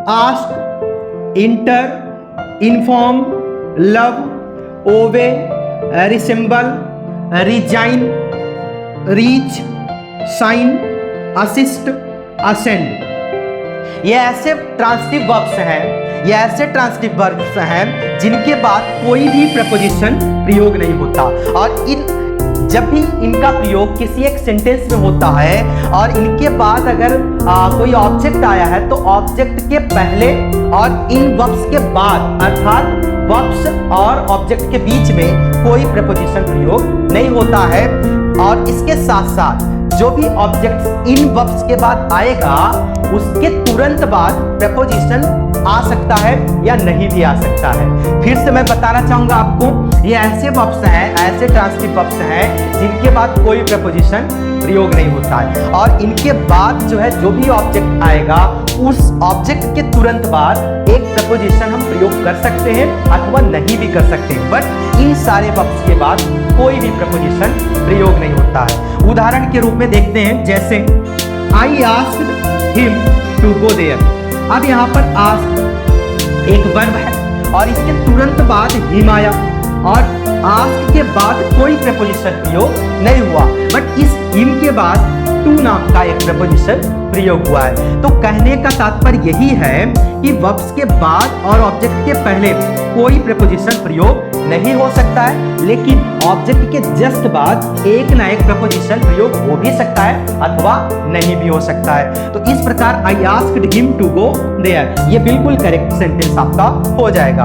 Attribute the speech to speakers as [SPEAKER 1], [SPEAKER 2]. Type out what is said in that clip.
[SPEAKER 1] Ask, enter, inform, love, owe, resemble, resign, reach, sign, assist, ascend. ये ऐसे transitive verbs हैं जिनके बाद कोई भी प्रपोजिशन प्रयोग नहीं होता, और जब भी इनका प्रयोग किसी एक सेंटेंस में होता है और इनके बाद अगर कोई ऑब्जेक्ट आया है तो ऑब्जेक्ट के पहले और इन वर्ब्स के बाद, अर्थात वर्ब्स और ऑब्जेक्ट के बीच में कोई प्रपोजिशन प्रयोग नहीं होता है। और इसके साथ साथ जो भी ऑब्जेक्ट इन वर्ब्स के बाद आएगा उसके तुरंत बाद प्रपोजिशन आ सकता है या नहीं भी आ सकता है। फिर से मैं बताना चाहूंगा आपको, ये ऐसे वर्ब्स हैं, ऐसे ट्रांसिटिव वर्ब्स हैं जिनके बाद कोई प्रपोजिशन प्रयोग नहीं होता है, और इनके बाद जो है जो भी ऑब्जेक्ट आएगा उस ऑब्जेक्ट के तुरंत बाद एक प्रपोजिशन हम प्रयोग कर सकते हैं अथवा नहीं भी कर सकते हैं, बट इन सारे वर्ब्स के बाद कोई भी प्रपोजिशन प्रयोग नहीं होता है। उदाहरण के रूप में देखते हैं, जैसे I asked him to go there. अब यहाँ पर आस्क एक वर्ब है और इसके तुरंत बाद हिम आया, और आस्क के बाद कोई प्रपोजिशन प्रयोग नहीं हुआ, बट इस हिम के बाद टू नाम का एक प्रपोजिशन प्रयोग हुआ है। तो कहने का तात्पर्य यही है कि वर्ब्स के बाद और ऑब्जेक्ट के पहले कोई प्रपोजिशन प्रयोग नहीं हो सकता है, लेकिन ऑब्जेक्ट के जस्ट बाद एक ना एक प्रपोजिशन प्रयोग हो भी सकता है अथवा नहीं भी हो सकता है। तो इस प्रकार I asked him to go there, ये बिल्कुल करेक्ट सेंटेंस आपका हो जाएगा।